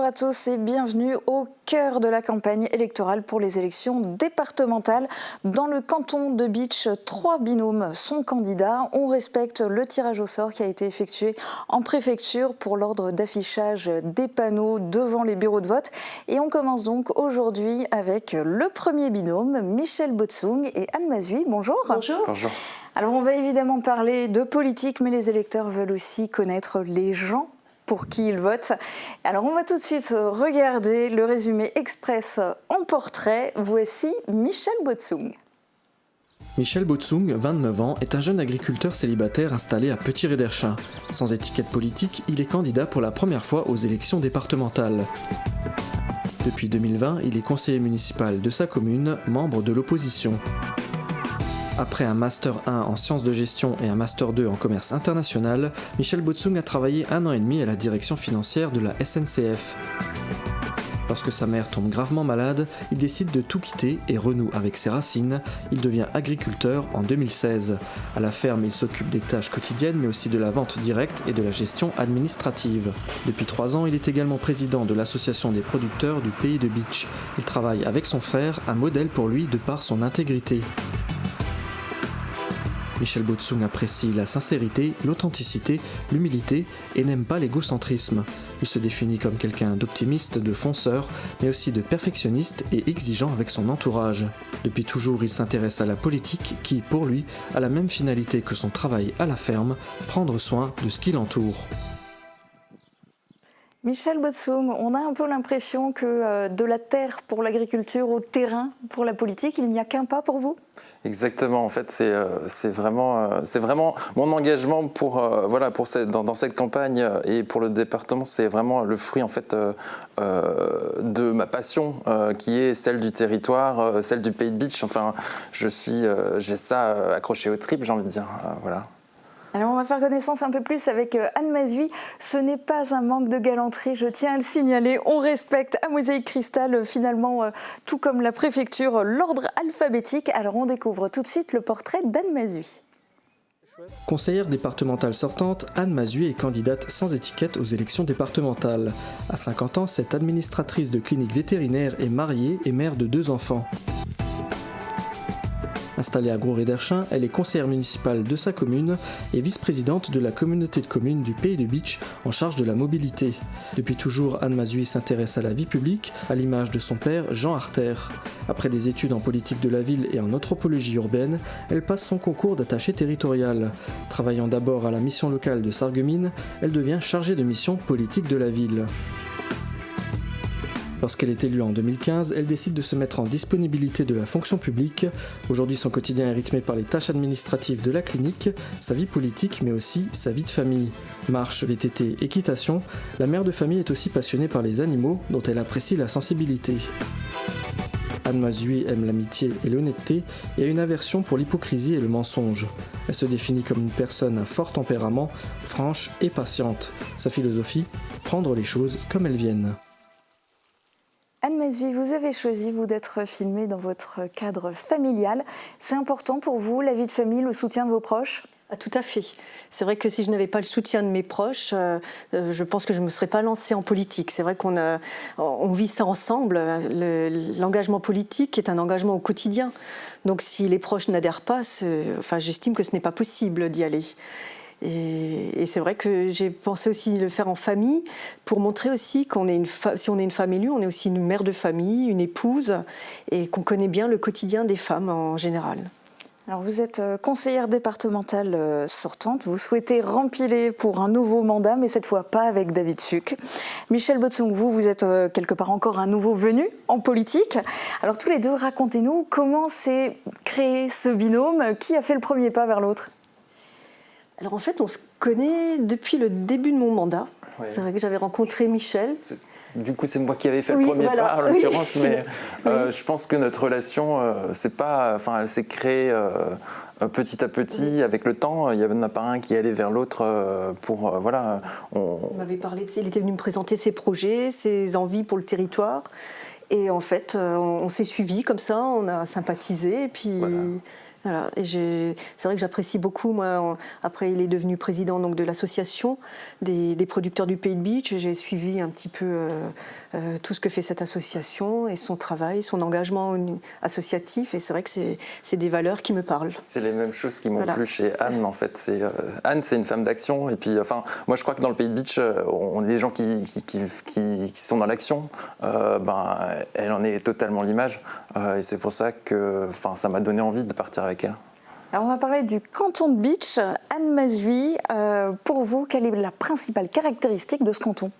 à tous et bienvenue au cœur de la campagne électorale pour les élections départementales. Dans le canton de Bitche, 3 binômes sont candidats. On respecte le tirage au sort qui a été effectué en préfecture pour l'ordre d'affichage des panneaux devant les bureaux de vote. Et on commence donc aujourd'hui avec le premier binôme, Michel Botsung et Anne Mazui. Bonjour. Bonjour. Bonjour. Alors on va évidemment parler de politique, mais les électeurs veulent aussi connaître les gens pour qui ils votent. Alors on va tout de suite regarder le résumé express en portrait. Voici Michel Botsung. Michel Botsung, 29 ans, est un jeune agriculteur célibataire installé à Petit-Réderchin. Sans étiquette politique, il est candidat pour la première fois aux élections départementales. Depuis 2020, il est conseiller municipal de sa commune, membre de l'opposition. Après un Master 1 en sciences de gestion et un Master 2 en commerce international, Michel Botsung a travaillé 1 an et demi à la direction financière de la SNCF. Lorsque sa mère tombe gravement malade, il décide de tout quitter et renoue avec ses racines. Il devient agriculteur en 2016. À la ferme, il s'occupe des tâches quotidiennes mais aussi de la vente directe et de la gestion administrative. Depuis 3 ans, il est également président de l'association des producteurs du pays de Bitche. Il travaille avec son frère, un modèle pour lui de par son intégrité. Michel Botsung apprécie la sincérité, l'authenticité, l'humilité et n'aime pas l'égocentrisme. Il se définit comme quelqu'un d'optimiste, de fonceur, mais aussi de perfectionniste et exigeant avec son entourage. Depuis toujours, il s'intéresse à la politique qui, pour lui, a la même finalité que son travail à la ferme, prendre soin de ce qui l'entoure. Michel Botsung, on a un peu l'impression que de la terre pour l'agriculture au terrain pour la politique, il n'y a qu'un pas pour vous ? Exactement, en fait, c'est vraiment mon engagement dans cette campagne et pour le département, c'est vraiment le fruit en fait de ma passion qui est celle du territoire, celle du pays de Bitche. Enfin, j'ai ça accroché aux tripes, j'ai envie de dire, voilà. Alors on va faire connaissance un peu plus avec Anne Mazui. Ce n'est pas un manque de galanterie, je tiens à le signaler. On respecte à Mosaïque Cristal finalement, tout comme la préfecture, l'ordre alphabétique. Alors on découvre tout de suite le portrait d'Anne Mazui. Conseillère départementale sortante, Anne Mazui est candidate sans étiquette aux élections départementales. À 50 ans, cette administratrice de clinique vétérinaire est mariée et mère de 2 enfants. Installée à Gros-Réderchin, elle est conseillère municipale de sa commune et vice-présidente de la communauté de communes du Pays de Bitche en charge de la mobilité. Depuis toujours, Anne Mazui s'intéresse à la vie publique, à l'image de son père, Jean Arter. Après des études en politique de la ville et en anthropologie urbaine, elle passe son concours d'attaché territorial. Travaillant d'abord à la mission locale de Sarreguemines, elle devient chargée de mission politique de la ville. Lorsqu'elle est élue en 2015, elle décide de se mettre en disponibilité de la fonction publique. Aujourd'hui, son quotidien est rythmé par les tâches administratives de la clinique, sa vie politique, mais aussi sa vie de famille. Marche, VTT, équitation, la mère de famille est aussi passionnée par les animaux, dont elle apprécie la sensibilité. Anne Mazui aime l'amitié et l'honnêteté et a une aversion pour l'hypocrisie et le mensonge. Elle se définit comme une personne à fort tempérament, franche et patiente. Sa philosophie, prendre les choses comme elles viennent. Anne Mazui, vous avez choisi, vous, d'être filmée dans votre cadre familial. C'est important pour vous, la vie de famille, le soutien de vos proches ? Ah, tout à fait. C'est vrai que si je n'avais pas le soutien de mes proches, je pense que je ne me serais pas lancée en politique. C'est vrai on vit ça ensemble. L'engagement politique est un engagement au quotidien. Donc si les proches n'adhèrent pas, j'estime que ce n'est pas possible d'y aller. Et c'est vrai que j'ai pensé aussi le faire en famille pour montrer aussi si on est une femme élue, on est aussi une mère de famille, une épouse et qu'on connaît bien le quotidien des femmes en général. Alors vous êtes conseillère départementale sortante, vous souhaitez rempiler pour un nouveau mandat, mais cette fois pas avec David Suc. Michel Botsung, vous êtes quelque part encore un nouveau venu en politique. Alors tous les deux, racontez-nous comment s'est créé ce binôme, qui a fait le premier pas vers l'autre ? Alors en fait, on se connaît depuis le début de mon mandat. Ouais. C'est vrai que j'avais rencontré Michel. Du coup, c'est moi qui avais fait le premier pas, en l'occurrence, mais je pense que notre relation, elle s'est créée petit à petit, avec le temps. Il n'y en a pas un qui allait vers l'autre On m'avait parlé il était venu me présenter ses projets, ses envies pour le territoire. Et en fait, on s'est suivis comme ça, on a sympathisé, et puis... Voilà. Voilà, et c'est vrai que j'apprécie beaucoup, moi, après il est devenu président donc, de l'association des producteurs du Pays de Bitche, et j'ai suivi un petit peu tout ce que fait cette association et son travail, son engagement associatif, et c'est vrai que c'est des valeurs qui me parlent. C'est les mêmes choses qui m'ont plu chez Anne, en fait. Anne, c'est une femme d'action, et puis, enfin, moi je crois que dans le Pays de Bitche, on est des gens qui sont dans l'action, elle en est totalement l'image, et c'est pour ça que ça m'a donné envie de partir avec elle. Alors on va parler du canton de Bitche. Anne Mazui, pour vous, quelle est la principale caractéristique de ce canton ?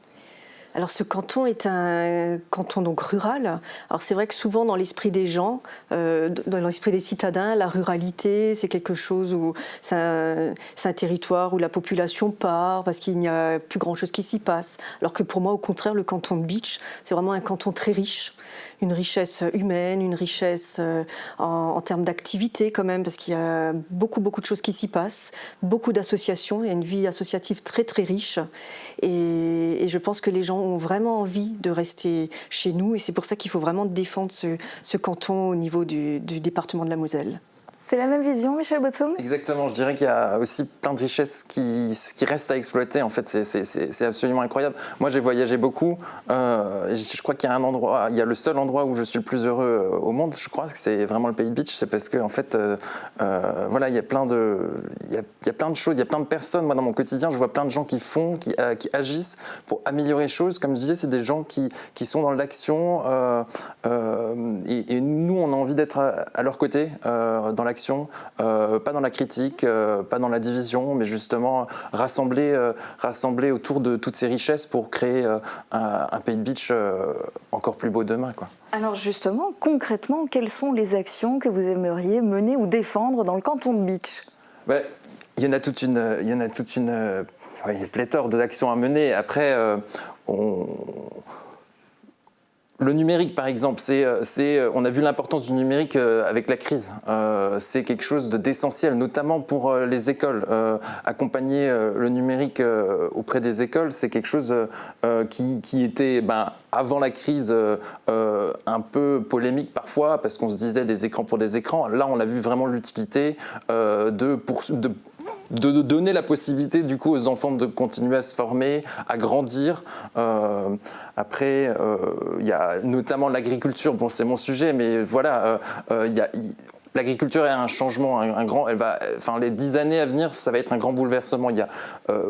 Alors ce canton est un canton donc rural. Alors c'est vrai que souvent dans l'esprit des gens, dans l'esprit des citadins, la ruralité c'est quelque chose où c'est un territoire où la population part parce qu'il n'y a plus grand chose qui s'y passe. Alors que pour moi au contraire le canton de Bitche c'est vraiment un canton très riche, une richesse humaine, une richesse en termes d'activité quand même parce qu'il y a beaucoup de choses qui s'y passent, beaucoup d'associations, il y a une vie associative très très riche et je pense que les gens ont vraiment envie de rester chez nous et c'est pour ça qu'il faut vraiment défendre ce canton au niveau du département de la Moselle. C'est la même vision, Michel Botsung ? Exactement, je dirais qu'il y a aussi plein de richesses qui restent à exploiter. En fait, c'est absolument incroyable. Moi, j'ai voyagé beaucoup. Je crois qu'il y a un endroit, il y a le seul endroit où je suis le plus heureux au monde. Je crois que c'est vraiment le Pays de Bitche. C'est parce que, en fait, voilà, il y a plein de choses, il y a plein de personnes. Moi, dans mon quotidien, je vois plein de gens qui font, qui agissent pour améliorer les choses. Comme je disais, c'est des gens qui sont dans l'action. Et nous, on a envie d'être à leur côté, dans l'action. Pas dans la critique, pas dans la division, mais justement rassembler autour de toutes ces richesses pour créer un Pays de Bitche encore plus beau demain, quoi. Alors justement, concrètement, quelles sont les actions que vous aimeriez mener ou défendre dans le canton de Bitche ? Il y en a toute une pléthore d'actions à mener. Après, le numérique, par exemple, on a vu l'importance du numérique avec la crise. C'est quelque chose d'essentiel, notamment pour les écoles. Accompagner le numérique auprès des écoles, c'est quelque chose qui était, avant la crise, un peu polémique parfois, parce qu'on se disait des écrans pour des écrans. Là, on a vu vraiment l'utilité de donner la possibilité du coup aux enfants de continuer à se former, à grandir. Après, il y a notamment l'agriculture. Bon, c'est mon sujet, mais voilà, l'agriculture est un changement, les 10 années à venir, ça va être un grand bouleversement. Il y a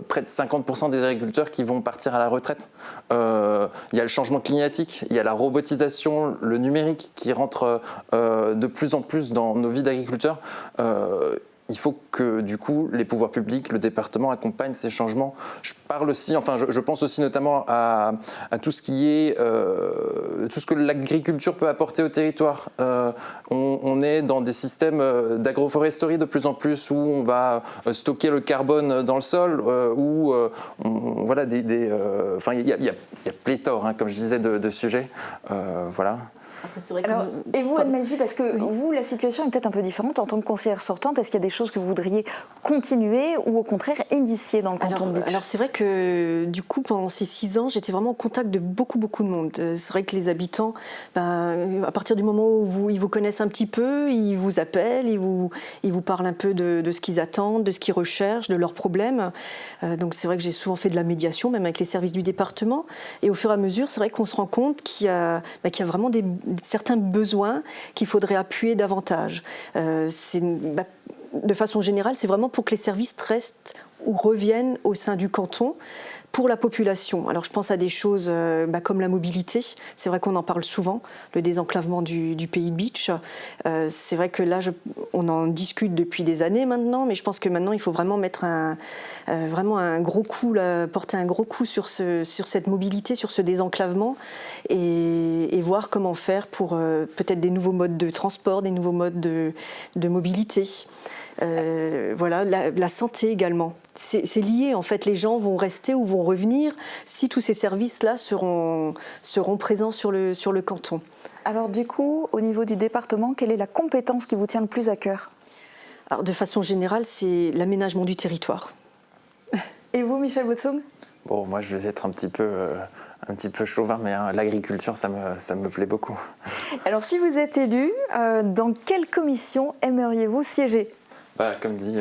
près de 50% des agriculteurs qui vont partir à la retraite. Il y a le changement climatique, il y a la robotisation, le numérique qui rentre de plus en plus dans nos vies d'agriculteurs. Il faut que, du coup, les pouvoirs publics, le département accompagnent ces changements. Je pense aussi notamment à tout ce qui est, tout ce que l'agriculture peut apporter au territoire. On est dans des systèmes d'agroforesterie de plus en plus où on va stocker le carbone dans le sol, voilà, il y a pléthore, comme je disais, de sujets. Voilà. Après, c'est vrai et vous, Anne Mazui, parce que vous, la situation est peut-être un peu différente en tant que conseillère sortante. Est-ce qu'il y a des choses que vous voudriez continuer ou au contraire initier dans le canton de Bitche ? Alors c'est vrai que du coup, pendant ces 6 ans, j'étais vraiment en contact de beaucoup de monde. C'est vrai que les habitants, à partir du moment où ils vous connaissent un petit peu, ils vous appellent, ils vous parlent un peu de ce qu'ils attendent, de ce qu'ils recherchent, de leurs problèmes. Donc c'est vrai que j'ai souvent fait de la médiation, même avec les services du département. Et au fur et à mesure, c'est vrai qu'on se rend compte qu'il y a vraiment certains besoins qu'il faudrait appuyer davantage. De façon générale, c'est vraiment pour que les services restent ou reviennent au sein du canton pour la population. Alors je pense à des choses comme la mobilité. C'est vrai qu'on en parle souvent, le désenclavement du Pays de Bitche. C'est vrai que là, on en discute depuis des années maintenant, mais je pense que maintenant, il faut vraiment mettre vraiment un gros coup, porter un gros coup sur cette mobilité, sur ce désenclavement et voir comment faire pour peut-être des nouveaux modes de transport, des nouveaux modes de mobilité. Voilà, la santé également. C'est lié, en fait, les gens vont rester ou vont revenir si tous ces services-là seront présents sur le canton. Alors du coup, au niveau du département, quelle est la compétence qui vous tient le plus à cœur ? Alors, de façon générale, c'est l'aménagement du territoire. Et vous, Michel Botsung ? Bon, moi, je vais être un petit peu chauvin, mais hein, l'agriculture, ça me plaît beaucoup. Alors, si vous êtes élu, dans quelle commission aimeriez-vous siéger ? Comme dit,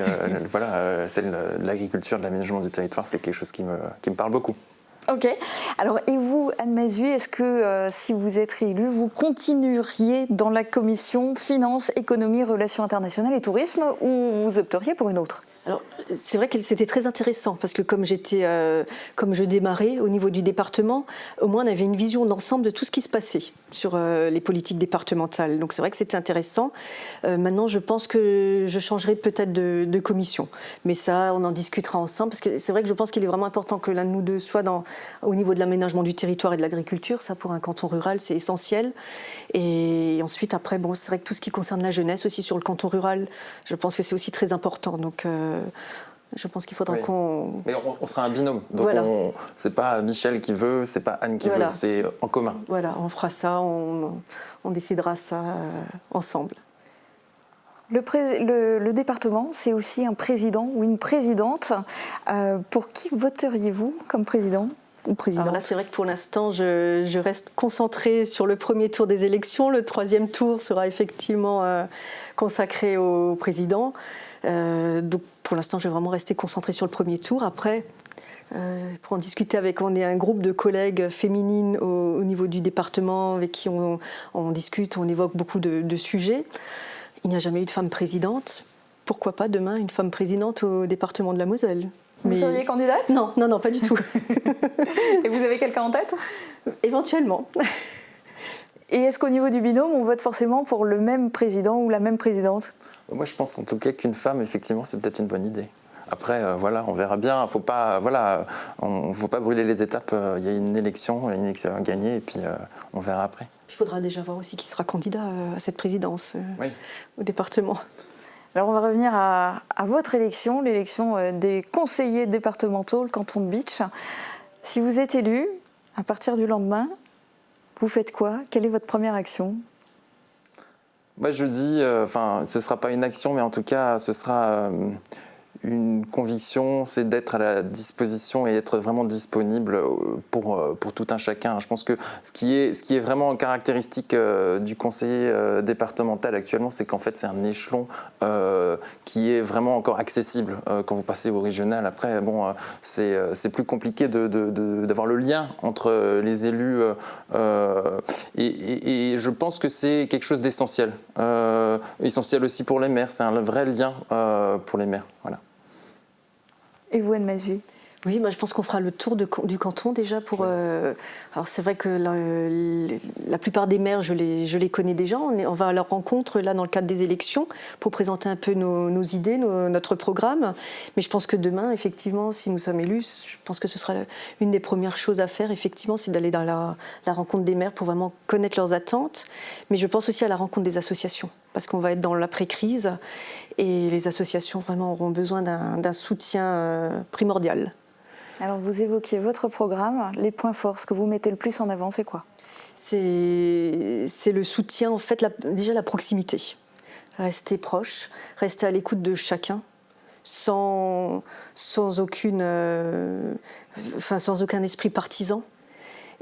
celle de l'agriculture, de l'aménagement du territoire, c'est quelque chose qui me parle beaucoup. Ok. Alors, et vous, Anne Mazuy, est-ce que si vous êtes réélue, vous continueriez dans la commission Finances, Économie, Relations internationales et Tourisme ou vous opteriez pour une autre ? Alors, c'est vrai que c'était très intéressant parce que comme je démarrais au niveau du département, au moins on avait une vision d'ensemble de tout ce qui se passait sur les politiques départementales. Donc c'est vrai que c'était intéressant. Maintenant, je pense que je changerai peut-être de commission. Mais ça, on en discutera ensemble parce que c'est vrai que je pense qu'il est vraiment important que l'un de nous deux soit au niveau de l'aménagement du territoire et de l'agriculture. Ça, pour un canton rural, c'est essentiel. Et ensuite, après, bon, c'est vrai que tout ce qui concerne la jeunesse aussi sur le canton rural, je pense que c'est aussi très important. Donc, je pense qu'il faudra qu'on... Mais on sera un binôme, donc voilà. C'est pas Michel qui veut, c'est pas Anne qui veut, c'est en commun. Voilà, on fera ça, on décidera ça ensemble. Le département, c'est aussi un président ou une présidente. Pour qui voteriez-vous comme président ou présidente ? Alors là, c'est vrai que pour l'instant, je reste concentrée sur le premier tour des élections. Le troisième tour sera effectivement consacré au président. Donc pour l'instant, je vais vraiment rester concentrée sur le premier tour. Après, pour en discuter on est un groupe de collègues féminines au niveau du département avec qui on discute, on évoque beaucoup de sujets. Il n'y a jamais eu de femme présidente. Pourquoi pas demain une femme présidente au département de la Moselle ? Vous seriez candidate ? Non, pas du tout. Et vous avez quelqu'un en tête ? Éventuellement. Et est-ce qu'au niveau du binôme, on vote forcément pour le même président ou la même présidente ? Moi, je pense en tout cas qu'une femme, effectivement, c'est peut-être une bonne idée. Après, on verra bien. Faut pas brûler les étapes. Il y a une élection à gagner, et puis on verra après. Il faudra déjà voir aussi qui sera candidat à cette présidence au département. Alors on va revenir à votre élection, l'élection des conseillers départementaux, le canton de Bitche. Si vous êtes élu, à partir du lendemain, vous faites quoi ? Quelle est votre première action ? Moi, je dis, ce ne sera pas une action, mais en tout cas, ce sera une conviction, c'est d'être à la disposition et être vraiment disponible pour tout un chacun. Je pense que ce qui est vraiment caractéristique du conseiller départemental actuellement, c'est qu'en fait c'est un échelon qui est vraiment encore accessible quand vous passez au régional. Après, c'est plus compliqué d'avoir le lien entre les élus et je pense que c'est quelque chose d'essentiel. Essentiel aussi pour les maires, c'est un vrai lien pour les maires. Voilà. Et vous, Anne Mazuy ? Oui, je pense qu'on fera le tour du canton déjà pour. Alors c'est vrai que la plupart des maires, je les connais déjà. On va à leur rencontre là dans le cadre des élections pour présenter un peu nos idées, notre programme. Mais je pense que demain, effectivement, si nous sommes élus, je pense que ce sera une des premières choses à faire. Effectivement, c'est d'aller dans la rencontre des maires pour vraiment connaître leurs attentes. Mais je pense aussi à la rencontre des associations, parce qu'on va être dans l'après-crise et les associations vraiment auront besoin d'un soutien primordial. Alors vous évoquiez votre programme, les points forts, ce que vous mettez le plus en avant, c'est quoi ? C'est le soutien, en fait, déjà la proximité. Rester proche, rester à l'écoute de chacun, sans aucun esprit partisan.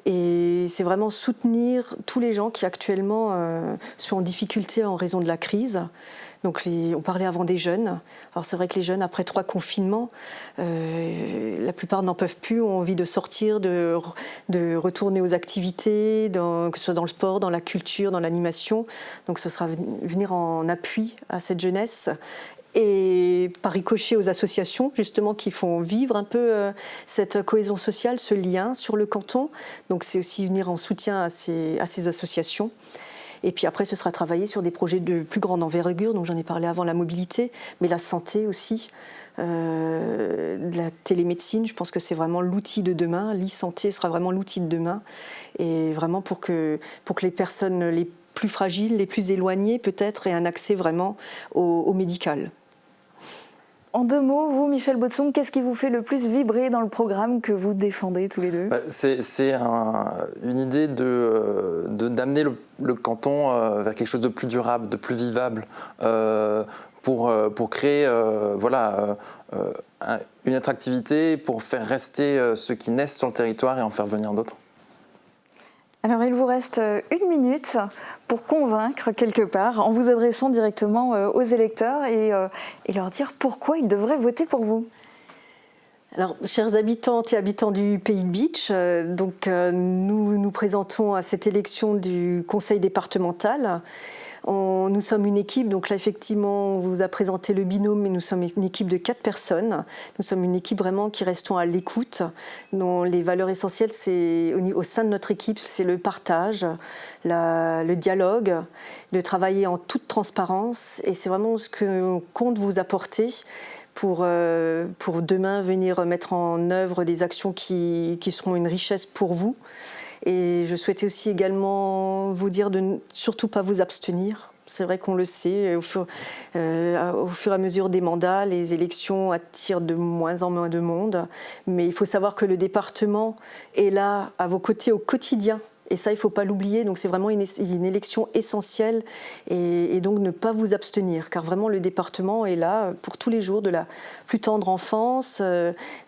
Et c'est vraiment soutenir tous les gens qui actuellement sont en difficulté en raison de la crise. Donc on parlait avant des jeunes. Alors c'est vrai que les jeunes, après 3 confinements, la plupart n'en peuvent plus, ont envie de sortir, de retourner aux activités, que ce soit dans le sport, dans la culture, dans l'animation. Donc ce sera venir en appui à cette jeunesse. Et par ricochet aux associations, justement, qui font vivre un peu cette cohésion sociale, ce lien sur le canton. Donc c'est aussi venir en soutien à ces associations. Et puis après, ce sera travailler sur des projets de plus grande envergure, donc j'en ai parlé avant, la mobilité, mais la santé aussi, la télémédecine, je pense que c'est vraiment l'outil de demain. l'e-santé sera vraiment l'outil de demain, et vraiment pour que les personnes les plus fragiles, les plus éloignées peut-être, aient un accès vraiment au médical. En 2 mots, vous, Michel Botsung, qu'est-ce qui vous fait le plus vibrer dans le programme que vous défendez tous les deux ? C'est une idée d'amener le canton vers quelque chose de plus durable, de plus vivable, pour créer une attractivité, pour faire rester ceux qui naissent sur le territoire et en faire venir d'autres. Alors il vous reste 1 minute pour convaincre quelque part en vous adressant directement aux électeurs et leur dire pourquoi ils devraient voter pour vous. Alors, chers habitantes et habitants du Pays de Bitche, nous nous présentons à cette élection du conseil départemental. Nous sommes une équipe, donc là effectivement on vous a présenté le binôme, mais nous sommes une équipe de 4 personnes. Nous sommes une équipe vraiment qui restons à l'écoute, dont les valeurs essentielles, c'est au sein de notre équipe, c'est le partage, le dialogue, de travailler en toute transparence, et c'est vraiment ce que compte vous apporter pour demain venir mettre en œuvre des actions qui seront une richesse pour vous. Et je souhaitais aussi également vous dire de ne surtout pas vous abstenir. C'est vrai qu'on le sait, au fur et à mesure des mandats, les élections attirent de moins en moins de monde. Mais il faut savoir que le département est là, à vos côtés, au quotidien. Et ça, il ne faut pas l'oublier. Donc c'est vraiment une élection essentielle. Et donc ne pas vous abstenir. Car vraiment, le département est là pour tous les jours de la plus tendre enfance.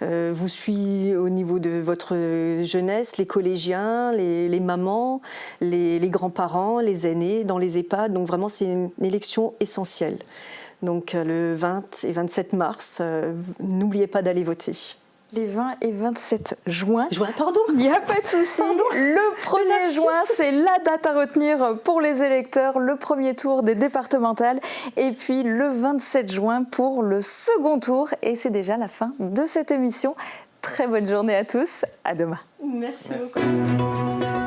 Vous suit au niveau de votre jeunesse, les collégiens, les mamans, les grands-parents, les aînés, dans les EHPAD. Donc vraiment, c'est une élection essentielle. Donc le 20 et 27 mars, n'oubliez pas d'aller voter. Les 20 et 27 juin. Pardon. Il n'y a pas de souci. Le 1er juin, c'est la date à retenir pour les électeurs, le premier tour des départementales. Et puis le 27 juin pour le second tour. Et c'est déjà la fin de cette émission. Très bonne journée à tous. À demain. Merci. Beaucoup.